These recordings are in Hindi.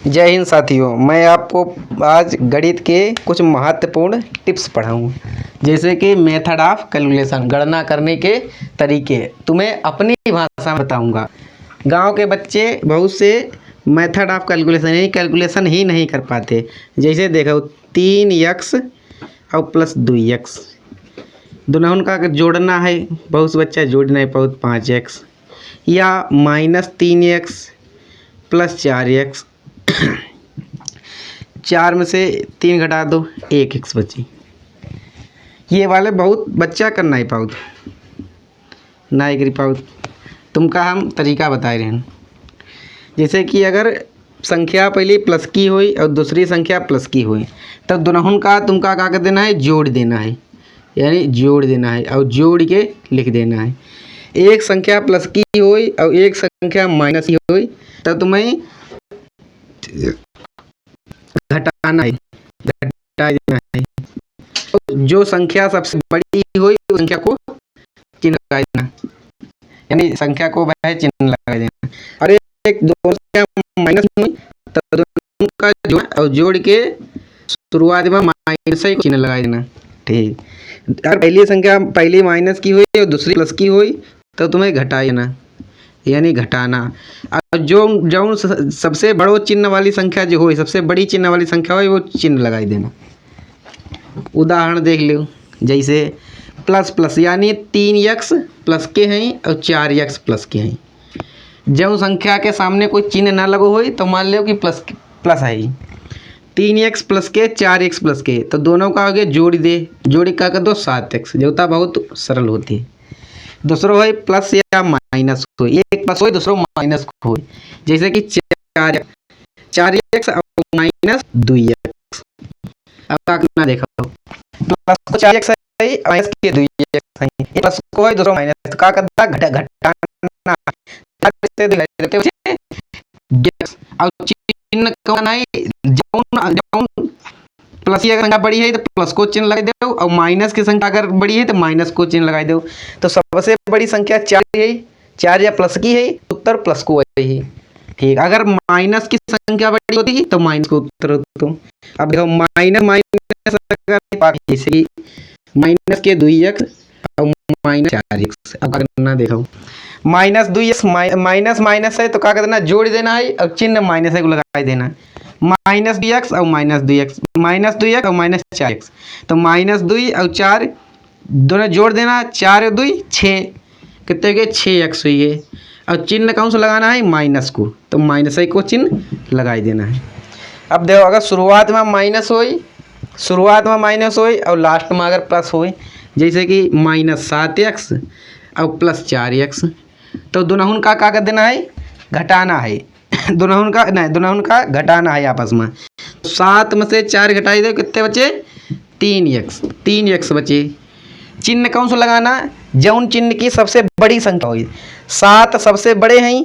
जय हिंद साथियों, मैं आपको आज गणित के कुछ महत्वपूर्ण टिप्स पढ़ाऊँगा। जैसे कि मेथड ऑफ कैलकुलेशन, गणना करने के तरीके तुम्हें अपनी भाषा में बताऊँगा। गांव के बच्चे बहुत से मेथड ऑफ कैलकुलेशन ही नहीं कर पाते। जैसे देखो 3x और प्लस 2x दोनों उनका अगर जोड़ना है, बहुत से बच्चा जोड़ नहीं पाते 5x, या -3x प्लस 4x 4 में से 3 घटा दो 1x बची। ये वाले बहुत बच्चा कर नहीं पाओ, नहीं कर पाओ। तुमका हम तरीका बता रहे हैं। जैसे कि अगर संख्या पहली प्लस की हुई और दूसरी संख्या प्लस की हुई, तब दोनों का तुमका क्या कर देना है, जोड़ देना है। यानी जोड़ देना है और जोड़ के लिख देना है। एक संख्या प्लस की हुई और एक संख्या माइनस की हुई, तब तुम्हें घटाना है, घटा देना है। जो संख्या सबसे बड़ी हुई उस संख्या को चिन्ह लगा देना, यानी संख्या को वह चिन्ह लगा देना। और एक दो संख्या माइनस हुई तो दोनों का जोड़ के शुरुआत में माइनस से चिन्ह लगा देना। ठीक। अगर पहली संख्या पहली माइनस की हुई और दूसरी प्लस की हुई तो तुम्हें घटा देना, यानी घटाना। और जो सबसे बड़ो चिन्ह वाली संख्या जो हो, सबसे बड़ी चिन्ह वाली संख्या हो, वो चिन्ह लगाई देना। उदाहरण देख लो, जैसे प्लस प्लस यानी 3x प्लस के हैं और 4x प्लस के हैं। जब संख्या के सामने कोई चिन्ह ना लगो हो तो मान लो कि प्लस है। 3x प्लस के 4x प्लस के, तो दोनों का आगे जोड़ दे, जोड़ी का कर दो 7x, जोता बहुत सरल होती है। दूसरा है प्लस या माइनस हो, एक प्लस हो दूसरा माइनस हो। जैसे कि 4x और माइनस 2x। अब क्या करना देखो, प्लस को 4x है माइनस के 2x है, एक प्लस को है दूसरा माइनस, तो क्या करता घटाना और चिन्ह कौन है, जौन प्लस की अगर संख्या बड़ी है तो प्लस को चिन्ह लगा दो, और माइनस की संख्या अगर बड़ी है तो माइनस को चिन्ह लगा दो। तो सबसे बड़ी संख्या 4 है, 4 या प्लस की है, उत्तर प्लस को है। ठीक। अगर माइनस की संख्या बड़ी होती है तो माइनस को उत्तर दो। अब देखो माइनस जैसे कि माइनस के 2x और माइनस 4x। अब करना देखो, माइनस 2x माइनस माइनस है तो क्या करना, जोड़ देना है और चिन्ह माइनस को लगा देना। माइनस 2x और माइनस 2x, माइनस 2x और माइनस 4x, तो माइनस 2 और 4 दोनों जोड़ देना, 4 और 2 6, कितने के 6x हुई है। और चिन्ह कौन सा लगाना है, माइनस को, तो माइनस को चिन्ह लगा देना है। अब देखो, अगर शुरुआत में माइनस हुई और लास्ट में अगर प्लस हुई, जैसे कि -7x और प्लस 4x, तो दोनों का क्या कर देना है, घटाना है। दोनों का घटाना है आपस में। 7 में से 4 घटाई दो, कितने बचे, 3x बचे। चिन्ह कौन सा लगाना, जौन चिन्ह की सबसे बड़ी संख्या हुई। 7 सबसे बड़े हैं,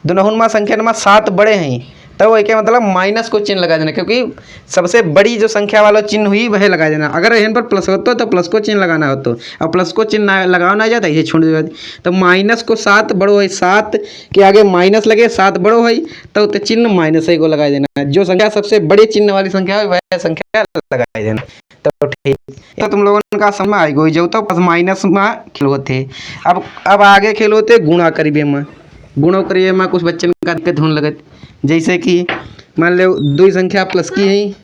दोनों में संख्या नंबर 7 बड़े हैं, तो वो क्या मतलब माइनस को चिन्ह लगा देना, क्योंकि सबसे बड़ी जो संख्या वाला चिन्ह हुई वह लगा देना। अगर यहाँ पर प्लस होता तो प्लस को चिन्ह लगाना होता, और प्लस को चिन्ह लगाना ना जाता, ये छोड़ देगा। तो माइनस को 7 बड़ो है, 7 के आगे माइनस लगे, 7 बड़ो है, तो चिन्ह माइनस को लगा देना। जो संख्या सबसे बड़ी चिन्ह वाली संख्या है वह संख्या लगा देना। तो ठीक, तो तुम लोगों का समझ आई गई। जो तो बस माइनस में खेलो थे। अब आगे खेलो थे गुणा करीबे में। गुणो करिए में कुछ बच्चन का दिक्कत होने लगत। जैसे कि मान लो 2 संख्या प्लस की है,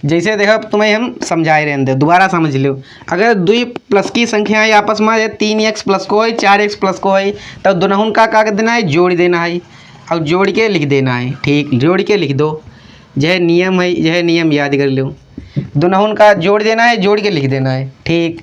जैसे देखो तुम्हें हम समझाए रहे हैं, दोबारा समझ लो। अगर 2 प्लस की संख्या है आपस में, 3x प्लस को है 4x प्लस को है, तो दोनों का क्या कर देना है, जोड़ देना है और जोड़ के लिख देना है। ठीक, जोड़ के लिख दो, यह नियम है, यह नियम याद कर लो। दोनों का जोड़ देना है, जोड़ के लिख देना है। ठीक।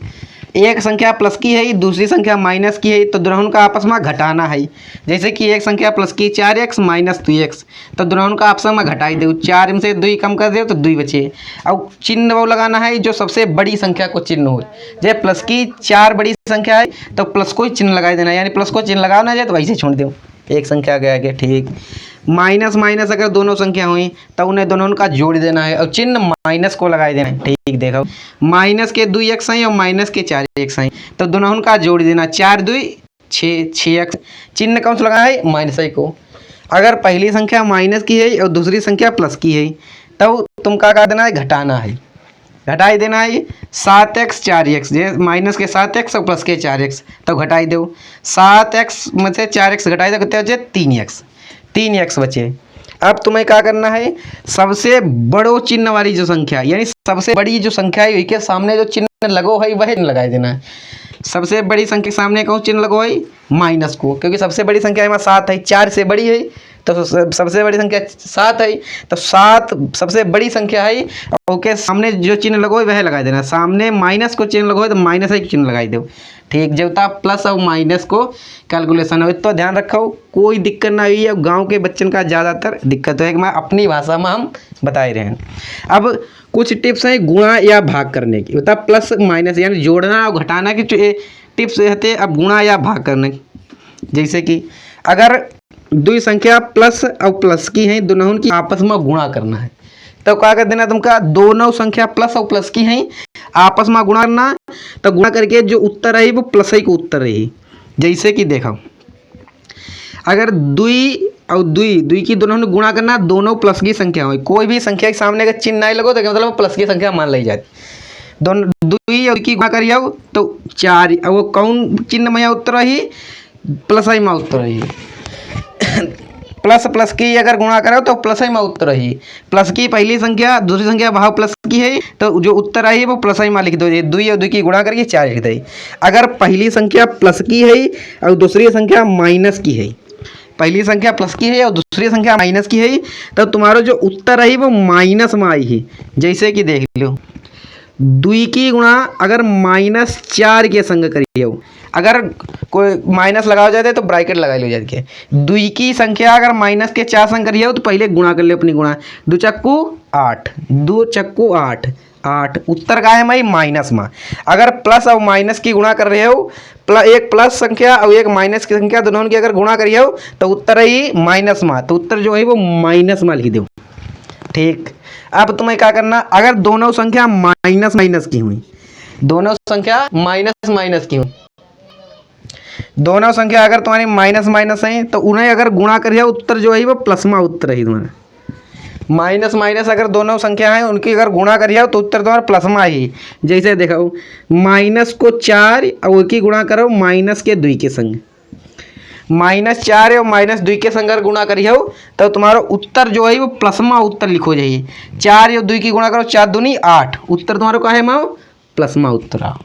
एक संख्या प्लस की है, दूसरी संख्या माइनस की है, तो दोनों का आपस में घटाना है। जैसे कि एक संख्या प्लस की 4x माइनस 2x, तो दोनों का आपस में घटाई दो, 4 में से 2 कम कर दो तो 2 बचे। अब चिन्ह वो लगाना है जो सबसे बड़ी संख्या को चिन्ह हो। जैसे प्लस की 4 बड़ी संख्या है तो प्लस को चिन्ह लगा देना, यानी प्लस को चिन्ह लगाना जाए तो वैसे छोड़ दो, एक संख्या गया आगे। ठीक। माइनस माइनस अगर दोनों संख्या हुई तो उन्हें दोनों का जोड़ देना है और चिन्ह माइनस को लगा देना है। ठीक। देखो, माइनस के 2x हैं और माइनस के 4x हैं, तो दोनों का जोड़ देना, 4 2 6 6x, चिन्ह कौन सा लगा है, माइनस को। अगर पहली संख्या माइनस की है और दूसरी संख्या प्लस की है तब तुम क्या कर देना है, घटाना है, घटाई देना है। 7x 4x, ये माइनस के 7x और प्लस के 4x, तब घटाई दो। 7x में से 4x घटाई दो, कितने बचे, 3x, 3x बचे। अब तुम्हें क्या करना है, सबसे बड़ो चिन्ह वाली जो संख्या यानी सबसे बड़ी जो संख्या है उसके सामने जो चिन्ह लगो है वह लगाई देना है। सबसे बड़ी संख्या के सामने कौन चिन्ह लगो है, माइनस को, क्योंकि सबसे बड़ी संख्या हमारे 7 है, 4 से बड़ी है तो सबसे बड़ी संख्या 7 है, तो 7 सबसे बड़ी संख्या है, ओके सामने जो चिन्ह लगो है वह लगा देना। सामने माइनस को चिन्ह लगो है तो माइनस एक चिन्ह लगाई दो। ठीक, जब तक प्लस और माइनस को कैलकुलेशन हो तो ध्यान रखो, कोई दिक्कत ना हुई है। गांव के बच्चन का ज़्यादातर दिक्कत है कि मैं अपनी भाषा में हम बता रहे हैं। अब कुछ टिप्स हैं गुणा या भाग करने की, बता प्लस माइनस यानी जोड़ना और घटाना की जो टिप्स रहते हैं। अब गुणा या भाग करने, जैसे कि अगर दो संख्या प्लस और प्लस की हैं, दोनों की आपस में गुणा करना है तो क्या कर देना तुमका, दोनों संख्या प्लस और प्लस की हैं आपस में गुणा करना, तो गुणा करके जो उत्तर है वो प्लस ही को उत्तर रही। जैसे कि देखो, अगर दुई और दुई दुई की दोनों ने गुणा करना, दोनों प्लस की संख्या हो, कोई भी संख्या के सामने अगर चिन्ह नहीं लगो तो क्या मतलब प्लस की संख्या मान ली जाती। दोनों दुई और की गुणा करिए तो 4, और वो कौन चिन्ह में उत्तर रही, प्लस ही में उत्तर रही। प्लस प्लस की अगर गुणा करो तो प्लस ही में उत्तर रही। प्लस की पहली संख्या दूसरी संख्या भाव प्लस की है तो जो उत्तर आई वो प्लस ही में लिख दो। ये दुई और दुई की गुणा करके 4 लिख दे। अगर पहली संख्या प्लस की है और दूसरी संख्या माइनस की है, पहली संख्या प्लस की है और दूसरी संख्या माइनस की है, तो तुम्हारा जो उत्तर है वो माइनस में आई है। जैसे कि देख लो, दुई की गुणा अगर -4 के संग करिए, अगर कोई माइनस लगाओ जाते तो ब्रैकेट लगा लो जाके। दुई की संख्या अगर माइनस के 4 संग करिए तो पहले गुणा कर लो अपनी गुणा, 2 चक्कू 8, 2 चक्कू 8, 8 उत्तर का है भाई माइनस में। अगर प्लस और माइनस की गुणा कर रहे हो, एक प्लस संख्या और एक माइनस की संख्या दोनों की अगर गुणा करिए हो तो उत्तर है माइनस में, तो उत्तर जो है वो माइनस में लिख दो। ठीक, अब तुम्हें क्या करना, अगर दोनों संख्या माइनस माइनस की हुई, दोनों संख्या माइनस माइनस की हुई, दोनों संख्या अगर तुम्हारी माइनस माइनस है तो उन्हें अगर गुणा करिए उत्तर जो है वो प्लस में उत्तर है तुम्हारा। माइनस माइनस अगर दोनों संख्या है उनकी अगर गुणा करिए तो उत्तर तुम्हारा प्लस में ही। जैसे देखो, माइनस को 4 और उसकी गुणा करो माइनस के 2 के संग, -4 और -2 के संग अगर गुणा करिए तो तुम्हारा उत्तर जो है वो प्लस में उत्तर लिखो जाइए। 4 और 2 की गुणा करो, 4 दूनी 8, उत्तर तुम्हारा क्या है माओ, प्लस में उत्तर आओ।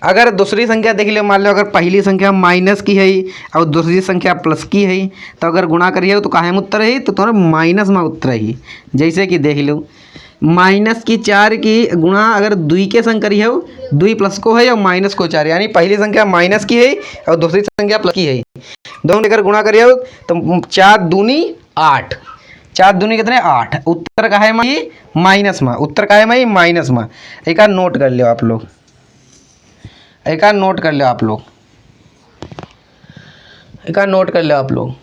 अगर दूसरी संख्या देख लो, मान लो अगर पहली संख्या माइनस की है और दूसरी संख्या प्लस की है तो अगर गुणा करिए तो काहे में उत्तर है, तो तुम्हारा माइनस में उत्तर है। जैसे कि देख लो, माइनस की 4 की गुणा अगर 2 के संग करिए, 2 प्लस को है और माइनस को 4, यानी पहली संख्या माइनस की है और दूसरी संख्या प्लस की है, दोनों अगर गुणा करिए तो 4 दूनी 8, 4 दूनी कितने 8, उत्तर का है माइनस में, उत्तर का है माइनस में। एक नोट कर लो आप लोग, एक नोट कर लो आप लोग, एक नोट कर लो आप लोग।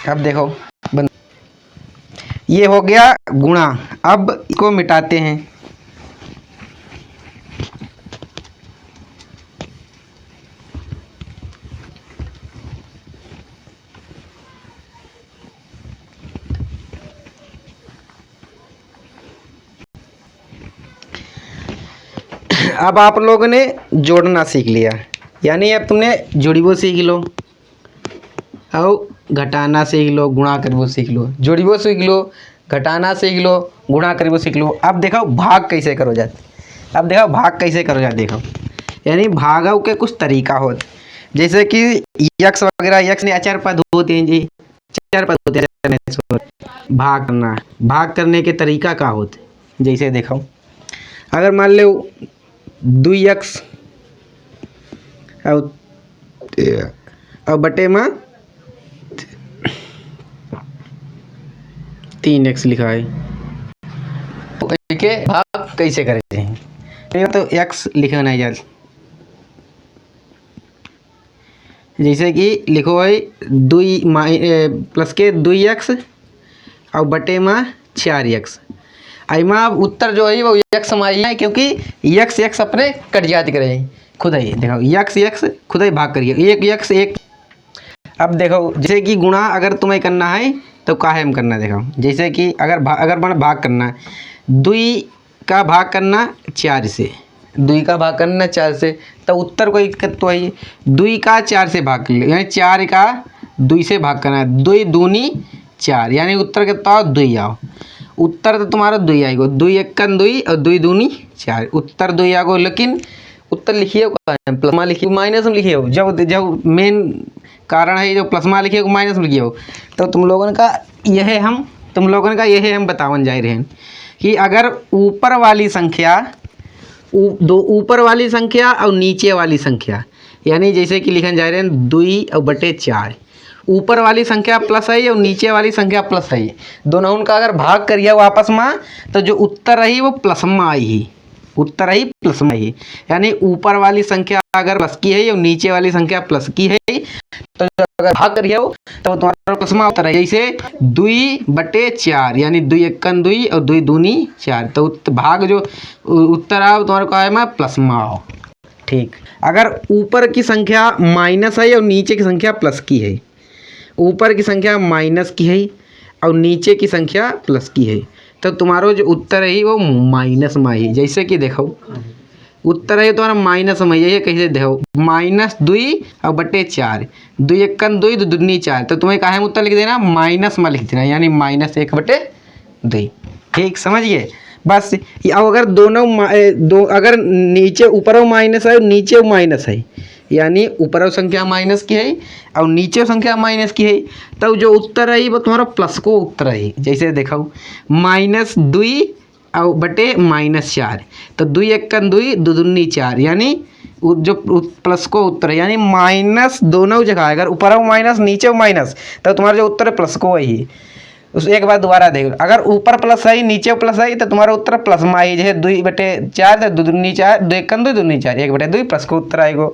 अब देखो बंद, ये हो गया गुणा। अब इसको मिटाते हैं। अब आप लोगों ने जोड़ना सीख लिया, यानी अब तुमने जोड़ीबो सीख लो और घटाना सीख लो, गुणा करबो सीख लो, जोड़ीबो सीख लो, घटाना सीख लो, गुणा करबो सीख लो। अब देखो भाग कैसे करो जाते, अब देखो भाग कैसे करो जाते। देखो यानी भागों के कुछ तरीका होते, जैसे कि यक्स वगैरह, यक्स ने अचर पद होते हैं जी, अचर पद होते हैं। भाग करना, भाग करने के तरीका क्या होते, जैसे देखो, अगर मान लो 2x और बटे में 3x लिखा है, तो के भाग कैसे करते हैं, तो x लिखना है यार। जैसे कि लिखो है 2 प्लस के 2x और बटे में 4x, में उत्तर जो है वो यक्स में आई है, क्योंकि यक्स यक्स अपने कट जाते करे खुद ही। देखो यक्स यक्स खुद ही भाग करिए, एक यक्स एक। अब देखो जैसे कि गुणा अगर तुम्हें करना है तो काहे में करना है, देखो जैसे कि अगर मैंने भाग करना है, 2 का भाग करना 4 से, 2 का भाग करना 4 से, तो उत्तर कोई दिक्कत तो है, 2 का 4 से भाग कर ले, यानी 4 का 2 से भाग करना है, 2 दूनी 4, यानी उत्तर कितना आओ 2 आओ। उत्तर तो तुम्हारा 2 आएगा, 2 1 2 और 2 दूनी 4, उत्तर 2 आएगा। लेकिन उत्तर लिखिए प्लस में लिखिए माइनस में लिखिए हो, जब मेन कारण है जो प्लस में लिखिए माइनस में लिखिए हो, तो तुम लोगों का यह हम बतावन जा रहे हैं कि अगर ऊपर वाली संख्या ऊपर वाली संख्या और नीचे वाली संख्या, यानी जैसे कि लिखन जा रहे हैं 2/4, ऊपर वाली संख्या प्लस है और नीचे वाली संख्या प्लस है, दोनों उनका अगर भाग करिए वापस में, तो जो उत्तर रही वो प्लस में आई ही, उत्तर ही प्लस में ही, यानी ऊपर वाली संख्या अगर प्लस की है और नीचे वाली संख्या प्लस की है, तो अगर भाग करिए हो तो तुम्हारा प्लस में उत्तर है। जैसे 2/4, यानी 2 1 2 और 2 दूनी 4, तो भाग जो उत्तर आओ तुम्हारे को है प्लस में आओ। ठीक, अगर ऊपर की संख्या माइनस है और नीचे की संख्या प्लस की है, ऊपर की संख्या माइनस की है और नीचे की संख्या प्लस की है, तो तुम्हारा जो उत्तर है वो माइनस में ही। जैसे कि देखो उत्तर है तुम्हारा माइनस में, यही कैसे देखो -2/4, 2 1 2 2 दूनी 4, तो तुम्हें कहाँ में उत्तर लिख देना माइनस में लिख देना, यानी -1/2। ठीक समझिए बस। अब अगर अगर नीचे ऊपर माइनस है और नीचे माइनस है, यानी ऊपर संख्या माइनस की है और नीचे संख्या माइनस की है, तो जो उत्तर है वो तुम्हारा प्लस को उत्तर है। जैसे देखो -2 और बटे -4, तो 2 1 2 2 दूनी 4, यानी जो प्लस को उत्तर है, यानी माइनस दोनों जगह, अगर ऊपर माइनस नीचे माइनस, तो तुम्हारा जो उत्तर है प्लस को वही। उस एक बार दोबारा देख लो, अगर ऊपर प्लस है नीचे प्लस है, तो तुम्हारा उत्तर प्लस में आई, जैसे 2/4 तो 2 दूनी 4, 2 1 2 दूनी 4, 1/2 प्लस को उत्तर आएगा।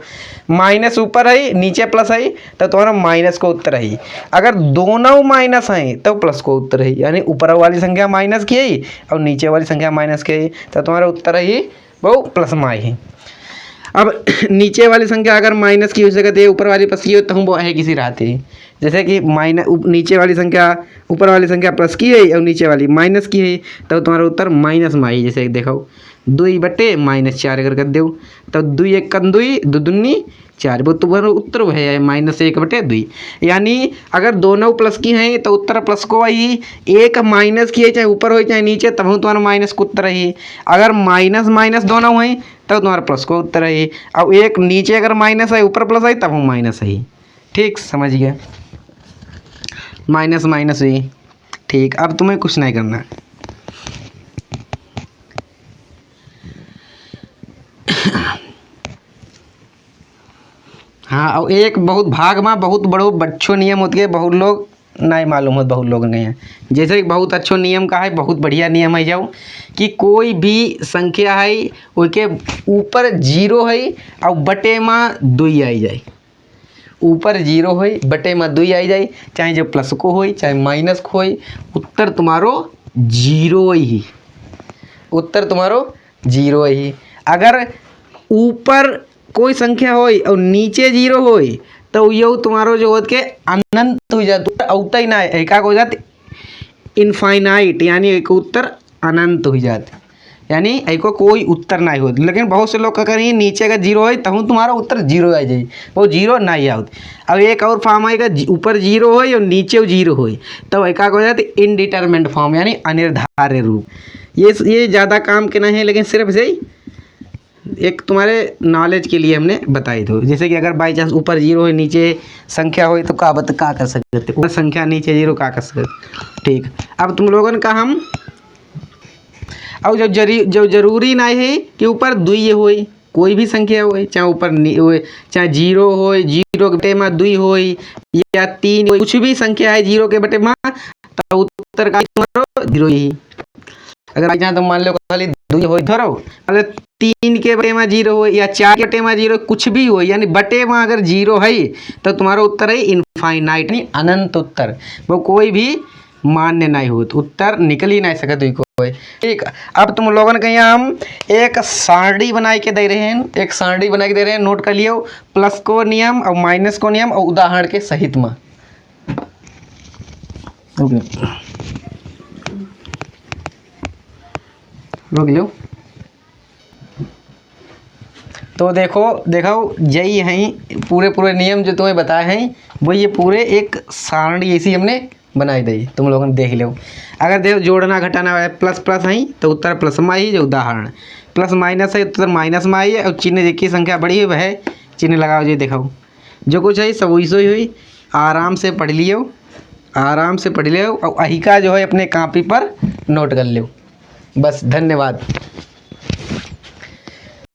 माइनस ऊपर है नीचे प्लस है, तो तुम्हारा माइनस को उत्तर है। अगर दोनों माइनस हैं तो प्लस को उत्तर है, यानी ऊपर वाली संख्या माइनस की है और नीचे वाली संख्या माइनस की है, तो तुम्हारा उत्तर है वो प्लस में आई है। अब नीचे वाली संख्या अगर माइनस की हो सकती है, ऊपर वाली प्लस की हो, तो हम वो है किसी रहते हैं। जैसे कि नीचे वाली संख्या ऊपर वाली संख्या प्लस की है और नीचे वाली माइनस की है, तो तुम्हारा उत्तर माइनस में आई। जैसे देखो 2/-4 अगर कर दो, तो 2 1 2 2 दूनी 4, वो तुम्हारा उत्तर वो है -1/2। यानी अगर दोनों प्लस की हैं तो उत्तर प्लस को आई, एक माइनस की है चाहे ऊपर हो चाहे नीचे, तब तुम्हारा माइनस को उत्तर है। अगर माइनस माइनस दोनों हैं तो तुम्हारा प्लस को उत्तर है, और एक नीचे अगर माइनस है ऊपर प्लस है तब हम माइनस है। ठीक समझ गए, माइनस माइनस ही। ठीक, अब तुम्हें कुछ नहीं करना। हाँ, और एक बहुत भाग में बहुत बड़ो अच्छो नियम होती है, बहुत लोग नहीं मालूम हो, बहुत लोग नहीं हैं। जैसे कि बहुत अच्छो नियम का है, बहुत बढ़िया नियम है जाओ कि कोई भी संख्या है उसके ऊपर 0 है और बटे में 2 आई जाए, ऊपर 0 है बटे में 2 आई जाए, चाहे जो प्लस को हो चाहे माइनस को हो, उत्तर तुम्हारो 0 ही, उत्तर तुम्हारो 0 ही। अगर ऊपर कोई संख्या हो और नीचे 0 हो, तो यो तुम्हारो जो होत के अनंत हो जाता, औता ही ना एक हो जाते इनफाइनाइट, यानी एक उत्तर अनंत हो जाते, यानी एको कोई उत्तर नहीं होती। लेकिन बहुत से लोग क्या करेंगे, नीचे का 0 है तब तुम्हारा उत्तर 0 आ जाए, वो 0 नहीं आउत। अब एक और फॉर्म आएगा, ऊपर 0 हो और नीचे 0 हो, तब एक हो जाते इनडिटरमिनेट फॉर्म, यानी अनिर्धार्य रूप। ये ज़्यादा काम के नहीं है, लेकिन सिर्फ से एक तुम्हारे नॉलेज के लिए हमने बताई दो। जैसे कि अगर बाई चांस ऊपर 0 है नीचे संख्या हो, तो का कर सकते, ऊपर संख्या नीचे 0 का कर सकते। ठीक, अब तुम लोगों का हम और जो जरूरी नहीं है कि ऊपर 2 हो, कोई भी संख्या हो, चाहे ऊपर हो चाहे 0 हो, 0 के बटे में 2 हो या 3 हो, कुछ भी संख्या है 0 के बटे में, तो उत्तर का 0 ही। अगर बाई चांस तुम मान लो खाली 2 हो धरो, अगर 3 के बटे में 0 हो या 4 के बटे में 0 कुछ भी हो, यानी बटे में अगर 0 है तो तुम्हारा उत्तर है इनफाइनाइट, यानी अनंत उत्तर। वो कोई भी मान्य नहीं होत, उत्तर निकल ही नहीं सकत हुई कोई। ठीक, अब तुम लोगन के यहाँ हम एक सारणी बना के दे रहे हैं, एक सारणी बना के दे रहे हैं, नोट कर लियो, प्लस को नियम और माइनस को नियम और उदाहरण के सहित में। रोक लो। तो देखो यही हैं पूरे नियम जो तुम्हें बताए हैं, वो ये पूरे एक सारणी ऐसी हमने बनाई दी, तुम लोगों ने देख लो। अगर देखो जोड़ना घटाना है, प्लस प्लस है तो उत्तर प्लस में आई, जो उदाहरण प्लस माइनस है उत्तर माइनस में आई है, और चिन्ह की संख्या बड़ी है वह चिन्ह लगाओ। जी देखो जो कुछ है सब वैसे ही हुई, आराम से पढ़ लियो, आराम से पढ़ लियो, और अही का जो है अपने कॉपी पर नोट कर लो। बस धन्यवाद।